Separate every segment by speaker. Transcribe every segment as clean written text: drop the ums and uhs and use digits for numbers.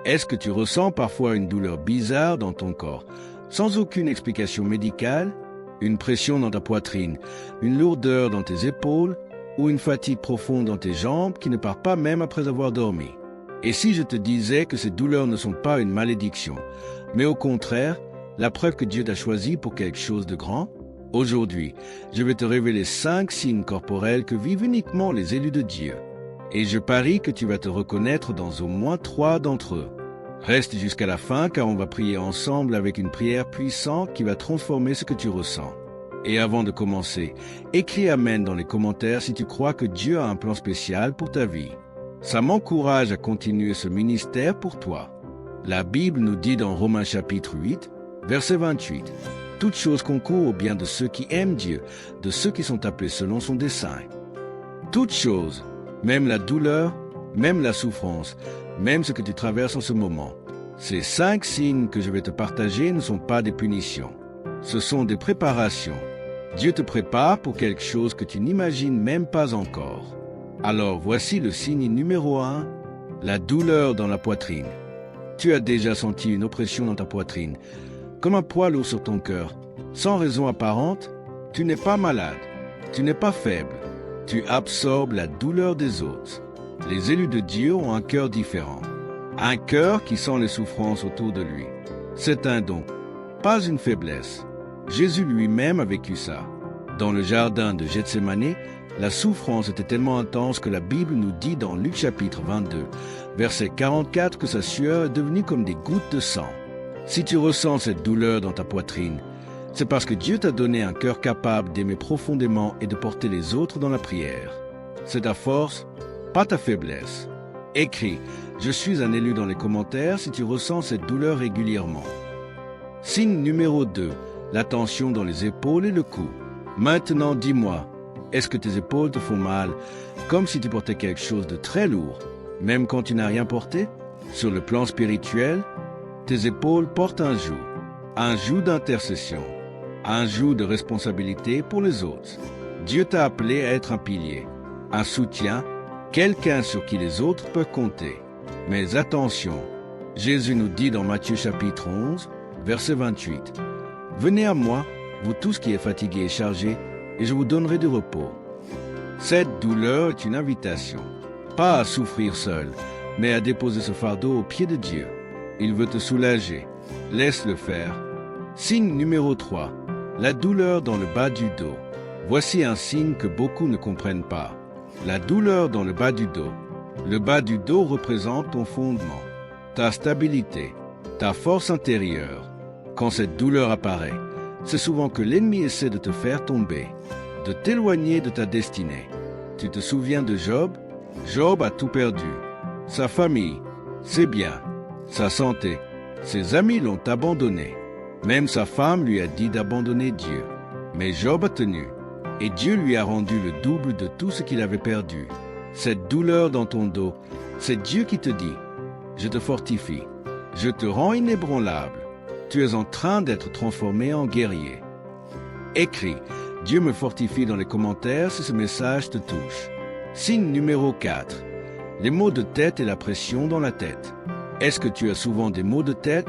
Speaker 1: Est-ce que tu ressens parfois une douleur bizarre dans ton corps, sans aucune explication médicale, une pression dans ta poitrine, une lourdeur dans tes épaules ou une fatigue profonde dans tes jambes qui ne part pas même après avoir dormi? Et si je te disais que ces douleurs ne sont pas une malédiction, mais au contraire, la preuve que Dieu t'a choisi pour quelque chose de grand? Aujourd'hui, je vais te révéler 5 signes corporels que vivent uniquement les élus de Dieu. Et je parie que tu vas te reconnaître dans au moins 3 d'entre eux. Reste jusqu'à la fin car on va prier ensemble avec une prière puissante qui va transformer ce que tu ressens. Et avant de commencer, écris Amen dans les commentaires si tu crois que Dieu a un plan spécial pour ta vie. Ça m'encourage à continuer ce ministère pour toi. La Bible nous dit dans Romains chapitre 8, verset 28, « Toutes choses concourent au bien de ceux qui aiment Dieu, de ceux qui sont appelés selon son dessein. » Toutes choses, même la douleur, même la souffrance, même ce que tu traverses en ce moment. Ces 5 signes que je vais te partager ne sont pas des punitions. Ce sont des préparations. Dieu te prépare pour quelque chose que tu n'imagines même pas encore. Alors voici le signe numéro 1, la douleur dans la poitrine. Tu as déjà senti une oppression dans ta poitrine, comme un poids lourd sur ton cœur. Sans raison apparente, tu n'es pas malade, tu n'es pas faible. Tu absorbes la douleur des autres. Les élus de Dieu ont un cœur différent. Un cœur qui sent les souffrances autour de lui. C'est un don, pas une faiblesse. Jésus lui-même a vécu ça. Dans le jardin de Gethsémani, la souffrance était tellement intense que la Bible nous dit dans Luc chapitre 22, verset 44, que sa sueur est devenue comme des gouttes de sang. Si tu ressens cette douleur dans ta poitrine, c'est parce que Dieu t'a donné un cœur capable d'aimer profondément et de porter les autres dans la prière. C'est ta force, pas ta faiblesse. Écris « Je suis un élu » dans les commentaires si tu ressens cette douleur régulièrement. Signe numéro 2, la tension dans les épaules et le cou. Maintenant, dis-moi, est-ce que tes épaules te font mal, comme si tu portais quelque chose de très lourd, même quand tu n'as rien porté? Sur le plan spirituel, tes épaules portent un joug d'intercession, un joug de responsabilité pour les autres. Dieu t'a appelé à être un pilier, un soutien, quelqu'un sur qui les autres peuvent compter. Mais attention, Jésus nous dit dans Matthieu chapitre 11, verset 28, « Venez à moi, vous tous qui êtes fatigués et chargés, et je vous donnerai du repos. » Cette douleur est une invitation, pas à souffrir seul, mais à déposer ce fardeau aux pieds de Dieu. Il veut te soulager. Laisse-le faire. Signe numéro 3. La douleur dans le bas du dos. Voici un signe que beaucoup ne comprennent pas. La douleur dans le bas du dos. Le bas du dos représente ton fondement, ta stabilité, ta force intérieure. Quand cette douleur apparaît, c'est souvent que l'ennemi essaie de te faire tomber, de t'éloigner de ta destinée. Tu te souviens de Job? Job a tout perdu. Sa famille, ses biens, sa santé. Ses amis l'ont abandonné. Même sa femme lui a dit d'abandonner Dieu. Mais Job a tenu, et Dieu lui a rendu le double de tout ce qu'il avait perdu. Cette douleur dans ton dos, c'est Dieu qui te dit, « Je te fortifie, je te rends inébranlable. Tu es en train d'être transformé en guerrier. » Écris « Dieu me fortifie » dans les commentaires si ce message te touche. Signe numéro 4. Les maux de tête et la pression dans la tête. Est-ce que tu as souvent des maux de tête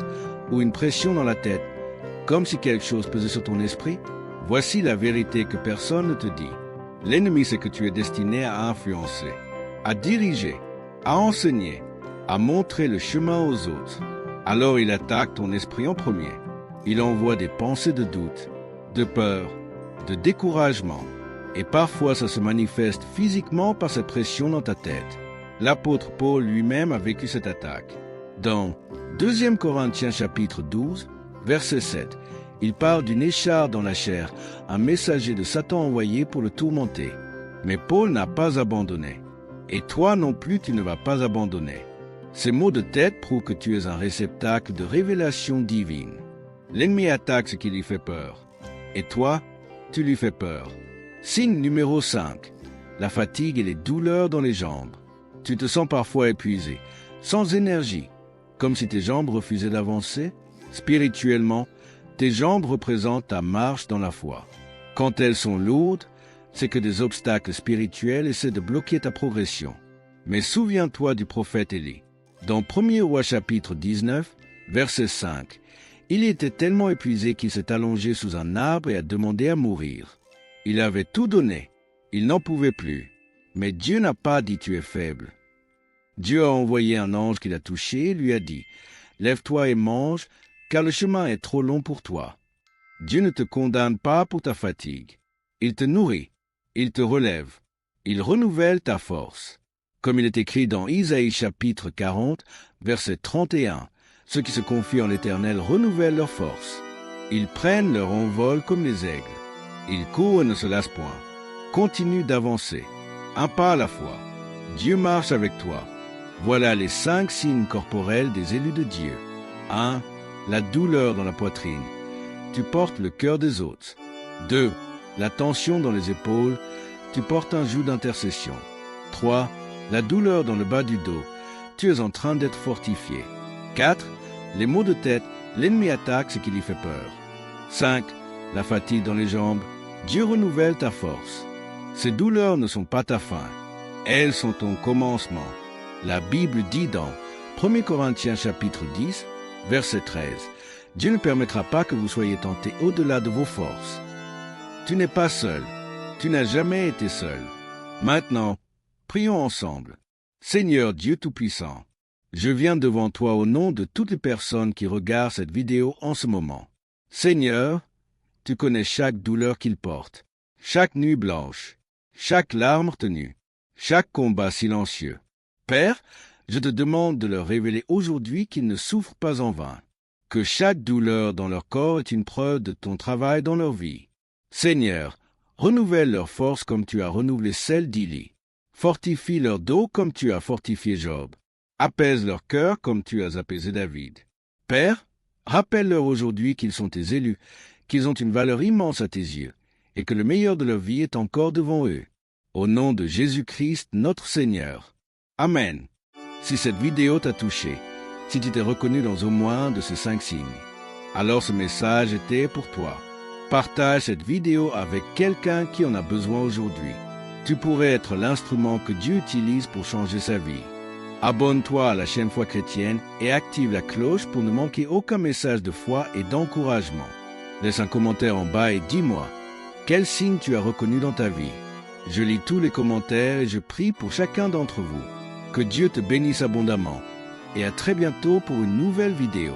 Speaker 1: ou une pression dans la tête, comme si quelque chose pesait sur ton esprit? Voici la vérité que personne ne te dit. L'ennemi sait que tu es destiné à influencer, à diriger, à enseigner, à montrer le chemin aux autres. Alors il attaque ton esprit en premier. Il envoie des pensées de doute, de peur, de découragement. Et parfois ça se manifeste physiquement par cette pression dans ta tête. L'apôtre Paul lui-même a vécu cette attaque. Dans 2 Corinthiens chapitre 12, verset 7, il parle d'une écharpe dans la chair, un messager de Satan envoyé pour le tourmenter. Mais Paul n'a pas abandonné. Et toi non plus tu ne vas pas abandonner. Ces maux de tête prouvent que tu es un réceptacle de révélation divine. L'ennemi attaque ce qui lui fait peur. Et toi, tu lui fais peur. Signe numéro 5. La fatigue et les douleurs dans les jambes. Tu te sens parfois épuisé, sans énergie, comme si tes jambes refusaient d'avancer. Spirituellement, tes jambes représentent ta marche dans la foi. Quand elles sont lourdes, c'est que des obstacles spirituels essaient de bloquer ta progression. Mais souviens-toi du prophète Élie. Dans 1er Roi chapitre 19, verset 5, il était tellement épuisé qu'il s'est allongé sous un arbre et a demandé à mourir. Il avait tout donné, il n'en pouvait plus. Mais Dieu n'a pas dit tu es faible. Dieu a envoyé un ange qui l'a touché et lui a dit « Lève-toi et mange, car le chemin est trop long pour toi. » Dieu ne te condamne pas pour ta fatigue. Il te nourrit, il te relève, il renouvelle ta force. Comme il est écrit dans Isaïe chapitre 40, verset 31, « Ceux qui se confient en l'Éternel renouvellent leur force. Ils prennent leur envol comme les aigles. Ils courent et ne se lassent point. Continue d'avancer, un pas à la fois. Dieu marche avec toi. » Voilà les 5 signes corporels des élus de Dieu. 1. La douleur dans la poitrine. Tu portes le cœur des autres. 2. La tension dans les épaules. Tu portes un joug d'intercession. 3. La douleur dans le bas du dos. Tu es en train d'être fortifié. 4. Les maux de tête. L'ennemi attaque ce qui lui fait peur. 5. La fatigue dans les jambes. Dieu renouvelle ta force. Ces douleurs ne sont pas ta fin. Elles sont ton commencement. La Bible dit dans 1 Corinthiens chapitre 10, verset 13, « Dieu ne permettra pas que vous soyez tentés au-delà de vos forces. » Tu n'es pas seul. Tu n'as jamais été seul. Maintenant, prions ensemble. Seigneur Dieu Tout-Puissant, je viens devant toi au nom de toutes les personnes qui regardent cette vidéo en ce moment. Seigneur, tu connais chaque douleur qu'ils portent, chaque nuit blanche, chaque larme retenue, chaque combat silencieux. Père, je te demande de leur révéler aujourd'hui qu'ils ne souffrent pas en vain, que chaque douleur dans leur corps est une preuve de ton travail dans leur vie. Seigneur, renouvelle leur force comme tu as renouvelé celle d'Élie. Fortifie leur dos comme tu as fortifié Job. Apaise leur cœur comme tu as apaisé David. Père, rappelle-leur aujourd'hui qu'ils sont tes élus, qu'ils ont une valeur immense à tes yeux, et que le meilleur de leur vie est encore devant eux. Au nom de Jésus-Christ, notre Seigneur. Amen. Si cette vidéo t'a touché, si tu t'es reconnu dans au moins un de ces 5 signes, alors ce message était pour toi. Partage cette vidéo avec quelqu'un qui en a besoin aujourd'hui. Tu pourrais être l'instrument que Dieu utilise pour changer sa vie. Abonne-toi à la chaîne Foi Chrétienne et active la cloche pour ne manquer aucun message de foi et d'encouragement. Laisse un commentaire en bas et dis-moi, quel signe tu as reconnu dans ta vie? Je lis tous les commentaires et je prie pour chacun d'entre vous. Que Dieu te bénisse abondamment. Et à très bientôt pour une nouvelle vidéo.